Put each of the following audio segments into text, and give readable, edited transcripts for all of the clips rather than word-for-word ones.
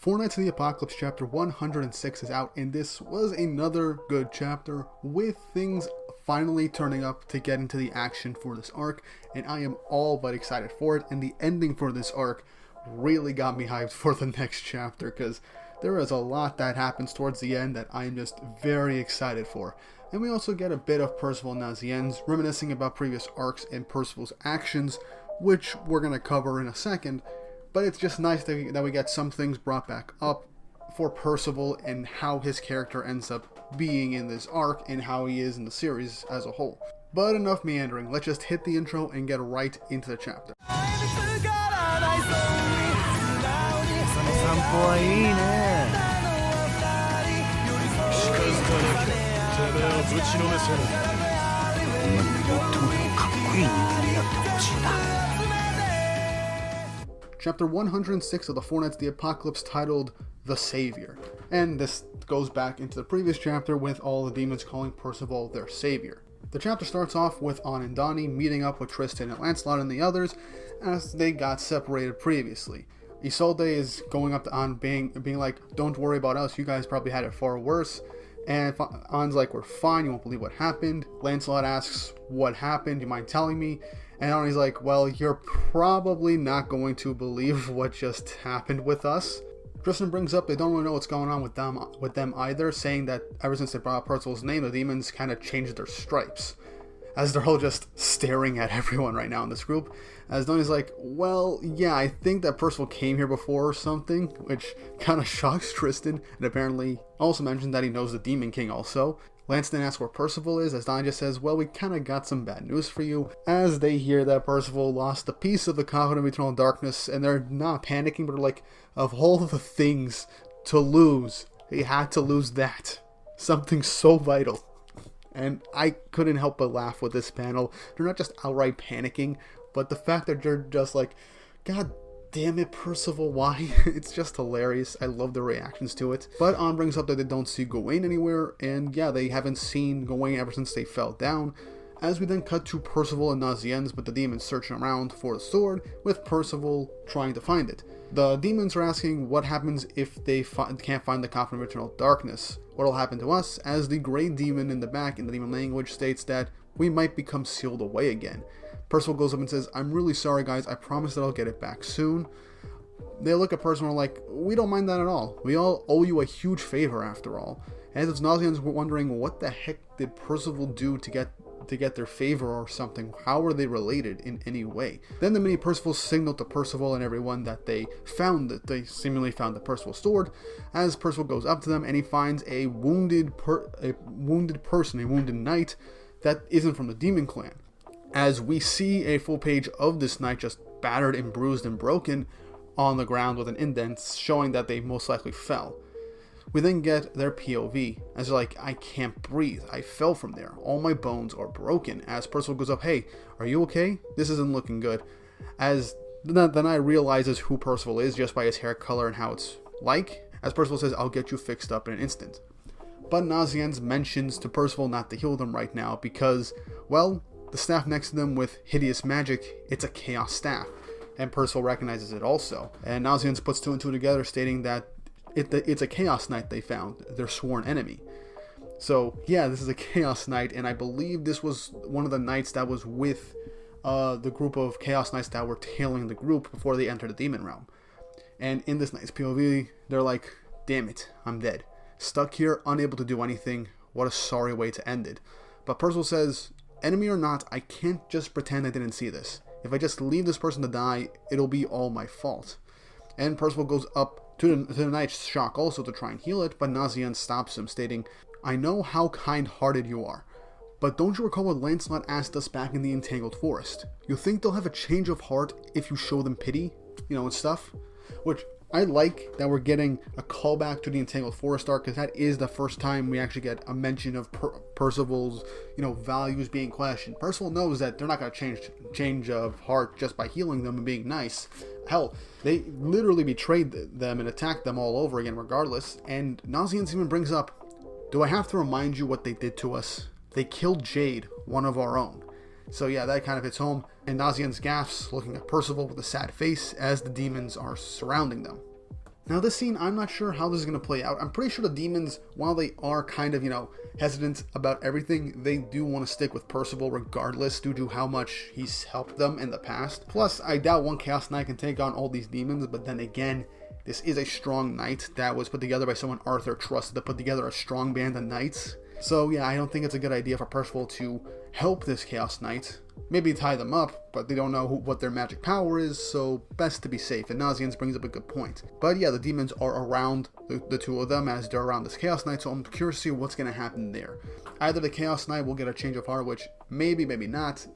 Four Knights of the Apocalypse chapter 106 is out, and this was another good chapter with things finally turning up to get into the action for this arc, and I am all but excited for it. And the ending for this arc really got me hyped for the next chapter, because there is a lot that happens towards the end that I am just very excited for. And we also get a bit of Percival and Naziennes reminiscing about previous arcs and Percival's actions, which we're going to cover in a second. But it's just nice that we get some things brought back up for Percival and how his character ends up being in this arc and how he is in the series as a whole. But enough meandering, let's just hit the intro and get right into the chapter. Chapter 106 of the Four Knights of the Apocalypse, titled The Savior. And this goes back into the previous chapter with all the demons calling Percival their savior. The chapter starts off with An and Donnie meeting up with Tristan and Lancelot and the others as they got separated previously. Isolde is going up to An being like, don't worry about us, you guys probably had it far worse. And An's like, we're fine, you won't believe what happened. Lancelot asks, what happened, do you mind telling me? And Donnie's like, well, you're probably not going to believe what just happened with us. Tristan brings up they don't really know what's going on with them either, saying that ever since they brought up Percival's name, the demons kind of changed their stripes. As they're all just staring at everyone right now in this group. As Donnie's like, well, yeah, I think that Percival came here before or something, which kind of shocks Tristan, and apparently also mentions that he knows the Demon King also. Lance then asks where Percival is, as Donnie just says, well, we kind of got some bad news for you, as they hear that Percival lost a piece of the Covenant of Eternal Darkness, and they're not panicking, but they're like, of all the things to lose, he had to lose that. Something so vital. And I couldn't help but laugh with this panel. They're not just outright panicking, but the fact that they're just like, God damn it, Percival, why? It's just hilarious. I love the reactions to it. But An brings up that they don't see Gawain anywhere, and yeah, they haven't seen Gawain ever since they fell down. As we then cut to Percival and Naziennes with the demons searching around for the sword, with Percival trying to find it. The demons are asking what happens if they can't find the Covenant of Eternal Darkness. What'll happen to us, as the Grey Demon in the back in the demon language states that we might become sealed away again. Percival goes up and says, I'm really sorry guys, I promise that I'll get it back soon. They look at Percival and are like, we don't mind that at all. We all owe you a huge favor after all. And it's Naziennes wondering what the heck did Percival do to get their favor or something. How are they related in any way? Then the mini Percival signal to Percival and everyone that they seemingly found the Percival sword, as Percival goes up to them and he finds a wounded knight that isn't from the Demon Clan. As we see a full page of this knight just battered and bruised and broken on the ground with an indent showing that they most likely fell. We then get their POV, as they're like, I can't breathe, I fell from there, all my bones are broken. As Percival goes up, hey, are you okay? This isn't looking good. As the knight realizes who Percival is just by his hair color and how it's like, as Percival says, I'll get you fixed up in an instant. But Naziennes mentions to Percival not to heal them right now because, well, the staff next to them with hideous magic, it's a chaos staff. And Percival recognizes it also. And Naziennes puts two and two together, stating that it's a Chaos Knight they found, their sworn enemy. So yeah, this is a Chaos Knight, and I believe this was one of the knights that was with the group of Chaos Knights that were tailing the group before they entered the Demon Realm. And in this knight's POV, they're like, damn it, I'm dead. Stuck here, unable to do anything. What a sorry way to end it. But Percival says, enemy or not, I can't just pretend I didn't see this. If I just leave this person to die, it'll be all my fault. And Percival goes up to the knight's shock also to try and heal it, but Naziennes stops him, stating, I know how kind-hearted you are, but don't you recall what Lancelot asked us back in the Entangled Forest? You think they'll have a change of heart if you show them pity? You know, and stuff? Which, I like that we're getting a callback to the Entangled Forest arc, because that is the first time we actually get a mention of Percival's, values being questioned. Percival knows that they're not going to change of heart just by healing them and being nice. Hell, they literally betrayed them and attacked them all over again regardless. And Naziennes even brings up, do I have to remind you what they did to us? They killed Jade, one of our own. So yeah, that kind of hits home, and Naziennes gasps, looking at Percival with a sad face as the demons are surrounding them. Now this scene, I'm not sure how this is going to play out. I'm pretty sure the demons, while they are kind of, hesitant about everything, they do want to stick with Percival regardless due to how much he's helped them in the past. Plus, I doubt one Chaos Knight can take on all these demons, but then again, this is a strong knight that was put together by someone Arthur trusted to put together a strong band of knights. So yeah, I don't think it's a good idea for Percival to help this Chaos Knight. Maybe tie them up, but they don't know what their magic power is, so best to be safe. And Nazians brings up a good point. But yeah, the demons are around the two of them as they're around this Chaos Knight, so I'm curious to see what's going to happen there. Either the Chaos Knight will get a change of heart, which maybe not.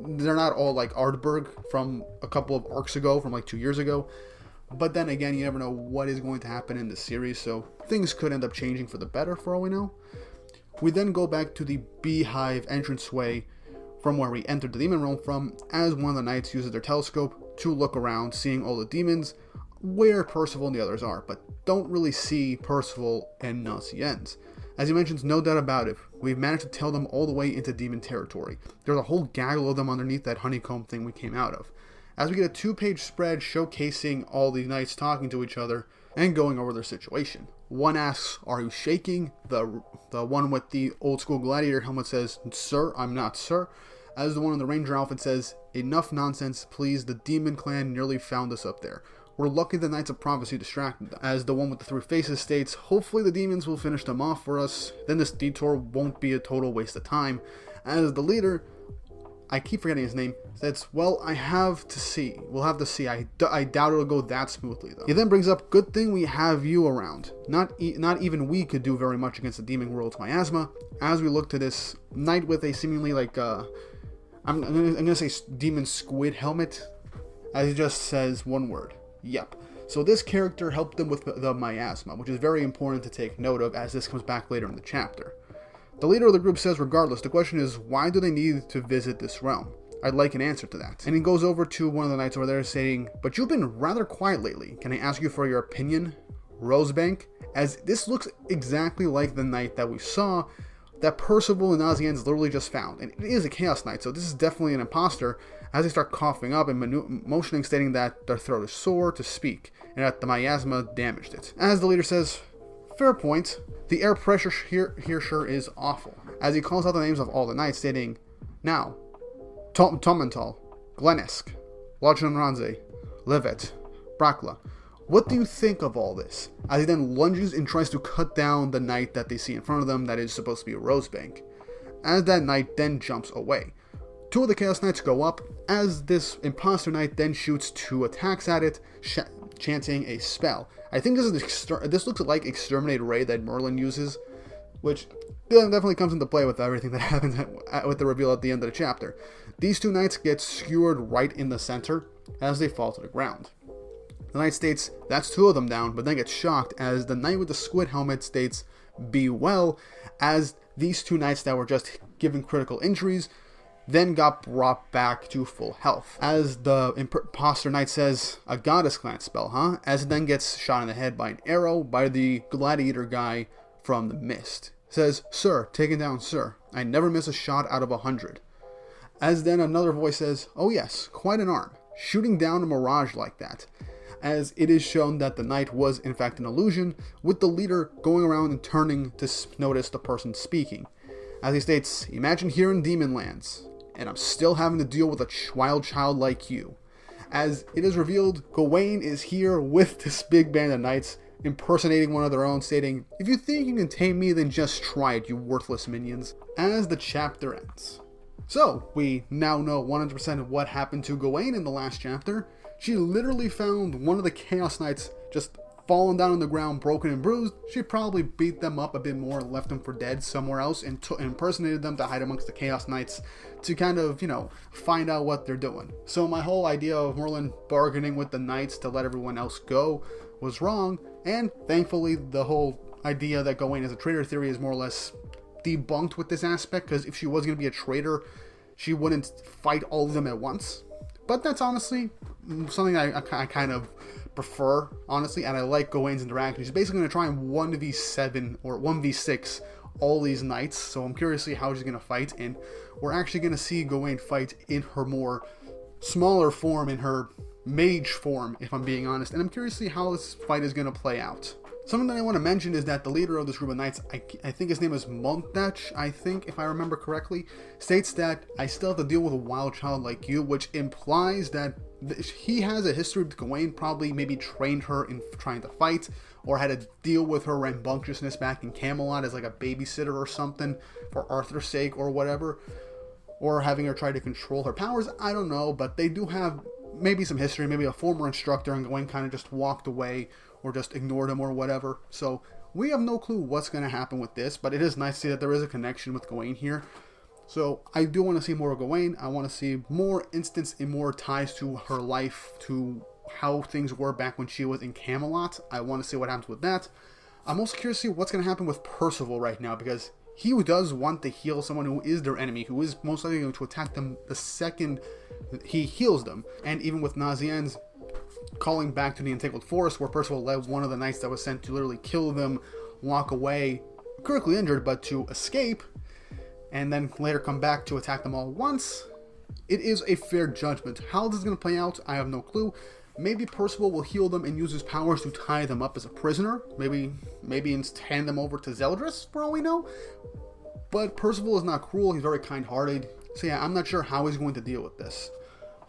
They're not all like Ardberg from a couple of arcs ago, from like 2 years ago. But then again, you never know what is going to happen in this series, so things could end up changing for the better for all we know. We then go back to the Beehive entranceway from where we entered the demon realm from, as one of the knights uses their telescope to look around, seeing all the demons, where Percival and the others are, but don't really see Percival and Nazians. As he mentions, no doubt about it, we've managed to tail them all the way into demon territory. There's a whole gaggle of them underneath that honeycomb thing we came out of. As we get a 2-page spread showcasing all the knights talking to each other and going over their situation. One asks, "Are you shaking?" The one with the old school gladiator helmet says, "Sir, I'm not, sir." As the one in the ranger outfit says, "Enough nonsense, please. The demon clan nearly found us up there. We're lucky the Knights of Prophecy distracted them." As the one with the 3 faces states, "Hopefully the demons will finish them off for us. Then this detour won't be a total waste of time." As the leader, I keep forgetting his name, says, "Well, I have to see. We'll have to see. I doubt it'll go that smoothly, though." He then brings up, "Good thing we have you around. Not even we could do very much against the demon world's miasma." As we look to this knight with a seemingly like, I'm gonna say demon squid helmet, as he just says one word, "Yep." So this character helped them with the miasma, which is very important to take note of as this comes back later in the chapter. The leader of the group says, regardless, the question is, why do they need to visit this realm? I'd like an answer to that. And he goes over to one of the knights over there saying, "But you've been rather quiet lately. Can I ask you for your opinion, Rosebank?" As this looks exactly like the knight that we saw that Percival and Nazians literally just found. And it is a Chaos Knight, so this is definitely an imposter, as they start coughing up and motioning, stating that their throat is sore to speak, and that the miasma damaged it. As the leader says, "Fair point. The air pressure here sure is awful." As he calls out the names of all the knights, stating, "Now, Tomental, Glenesk, Lochenranze, Levet, Brakla. What do you think of all this?" As he then lunges and tries to cut down the knight that they see in front of them that is supposed to be a Rosebank. As that knight then jumps away. 2 of the Chaos Knights go up, as this imposter knight then shoots 2 attacks at it, chanting a spell. I think this looks like Exterminate Ray that Merlin uses, which definitely comes into play with everything that happens with the reveal at the end of the chapter. These 2 knights get skewered right in the center as they fall to the ground. The knight states, "That's 2 of them down," but then gets shocked as the knight with the squid helmet states, "Be well," as these 2 knights that were just given critical injuries then got brought back to full health. As the imposter knight says, "A goddess clan spell, huh?" As it then gets shot in the head by an arrow by the gladiator guy from the mist. Says, "Sir, taken down, sir. I never miss a shot out of 100. As then another voice says, "Oh yes, quite an arm. Shooting down a mirage like that." As it is shown that the knight was in fact an illusion, with the leader going around and turning to notice the person speaking. As he states, "Imagine here in Demon Lands, and I'm still having to deal with a wild child like you." As it is revealed, Gawain is here with this big band of knights, impersonating one of their own, stating, "If you think you can tame me, then just try it, you worthless minions." As the chapter ends. So, we now know 100% of what happened to Gawain in the last chapter. She literally found one of the Chaos Knights just fallen down on the ground, broken and bruised. She probably beat them up a bit more and left them for dead somewhere else and impersonated them to hide amongst the Chaos Knights to kind of, find out what they're doing. So my whole idea of Merlin bargaining with the Knights to let everyone else go was wrong, and thankfully the whole idea that Gawain is a traitor theory is more or less debunked with this aspect, because if she was going to be a traitor, she wouldn't fight all of them at once. But that's honestly something I kind of prefer, honestly, and I like Gawain's interaction. She's basically going to try and 1v7 or 1v6 all these knights, so I'm curious to see how she's going to fight, and we're actually going to see Gawain fight in her more smaller form, in her mage form, if I'm being honest, and I'm curious to see how this fight is going to play out. Something that I want to mention is that the leader of this group of knights, I think his name is Montach, I think, if I remember correctly, states that I still have to deal with a wild child like you, which implies that he has a history with Gawain, probably maybe trained her in trying to fight, or had to deal with her rambunctiousness back in Camelot as like a babysitter or something for Arthur's sake or whatever, or having her try to control her powers. I don't know, but they do have maybe some history, maybe a former instructor, and Gawain kind of just walked away or just ignored him or whatever. So we have no clue what's going to happen with this, but it is nice to see that there is a connection with Gawain here. So I do want to see more of Gawain. I want to see more instance and more ties to her life, to how things were back when she was in Camelot. I want to see what happens with that. I'm also curious to see what's going to happen with Percival right now, because he does want to heal someone who is their enemy, who is most likely going to attack them the second he heals them. And even with Nazianz calling back to the Entangled Forest, where Percival led one of the knights that was sent to literally kill them, walk away, critically injured, but to escape, and then later come back to attack them all at once. It is a fair judgment. How this is going to play out, I have no clue. Maybe Percival will heal them and use his powers to tie them up as a prisoner. Maybe hand them over to Zeldris, for all we know. But Percival is not cruel, he's very kind-hearted. So yeah, I'm not sure how he's going to deal with this.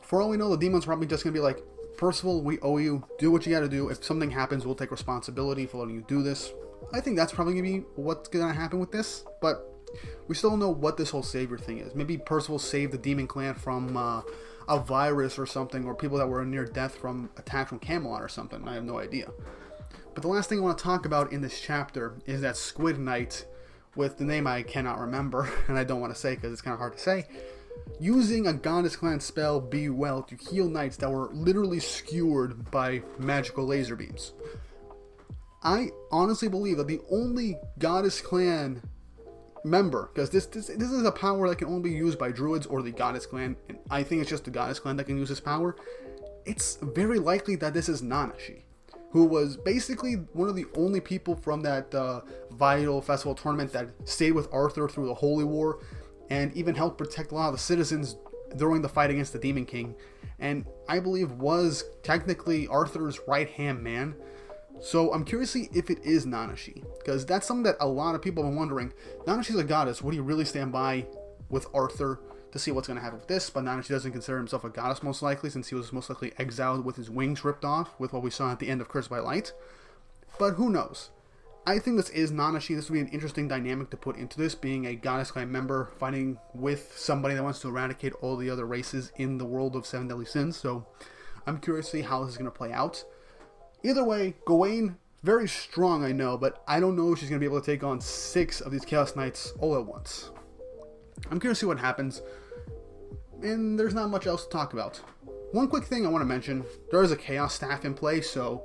For all we know, the demon's probably just going to be like, Percival, we owe you. Do what you got to do. If something happens, we'll take responsibility for letting you do this. I think that's probably going to be what's going to happen with this. But we still don't know what this whole savior thing is. Maybe Percival saved the demon clan from a virus or something, or people that were near death from attacks from Camelot or something. I have no idea. But the last thing I want to talk about in this chapter is that Squid Knight, with the name I cannot remember, and I don't want to say because it's kind of hard to say, using a Goddess Clan spell, Be Well, to heal knights that were literally skewered by magical laser beams. I honestly believe that the only Goddess Clan member, because this is a power that can only be used by druids or the Goddess Clan, and I think it's just the Goddess Clan that can use this power, it's very likely that this is Nanashi, who was basically one of the only people from that Vital Festival tournament that stayed with Arthur through the Holy War, and even helped protect a lot of the citizens during the fight against the Demon King, and I believe was technically Arthur's right-hand man. So I'm curious to see if it is Nanashi, because that's something that a lot of people have been wondering. Nanashi's a goddess. Would he really stand by with Arthur to see what's going to happen with this? But Nanashi doesn't consider himself a goddess, most likely, since he was most likely exiled with his wings ripped off, with what we saw at the end of Cursed by Light. But who knows? I think this is Nanashi. This would be an interesting dynamic to put into this, being a Goddess Clan member fighting with somebody that wants to eradicate all the other races in the world of Seven Deadly Sins. So I'm curious to see how this is going to play out. Either way, Gawain, very strong, I know, but I don't know if she's going to be able to take on 6 of these Chaos Knights all at once. I'm curious to see what happens, and there's not much else to talk about. One quick thing I want to mention, there is a Chaos Staff in play, so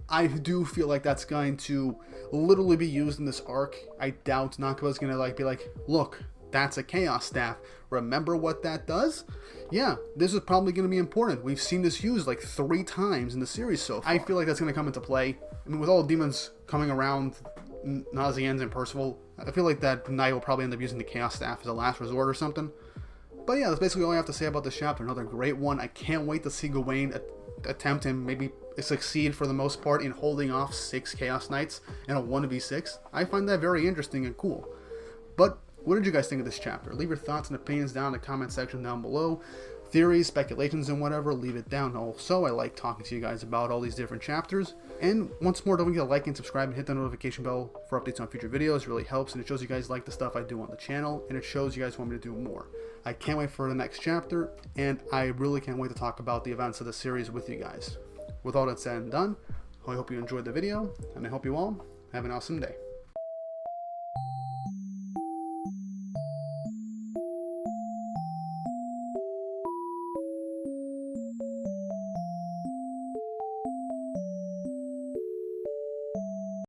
I do feel like that's going to literally be used in this arc. I doubt Nakaba's going to be like, look, that's a Chaos Staff. Remember what that does? Yeah, this is probably going to be important. We've seen this used like 3 times in the series so far. I feel like that's going to come into play. I mean, with all the demons coming around, Nazianz and Percival, I feel like that knight will probably end up using the Chaos Staff as a last resort or something. But yeah, that's basically all I have to say about this chapter. Another great one. I can't wait to see Gawain attempt and maybe succeed for the most part in holding off 6 Chaos Knights in a 1v6. I find that very interesting and cool. But what did you guys think of this chapter? Leave your thoughts and opinions down in the comment section down below. Theories, speculations, and whatever, leave it down. Also, I like talking to you guys about all these different chapters. And once more, don't forget to like and subscribe and hit the notification bell for updates on future videos. It really helps, and it shows you guys like the stuff I do on the channel, and it shows you guys want me to do more. I can't wait for the next chapter, and I really can't wait to talk about the events of the series with you guys. With all that said and done, I hope you enjoyed the video, and I hope you all have an awesome day.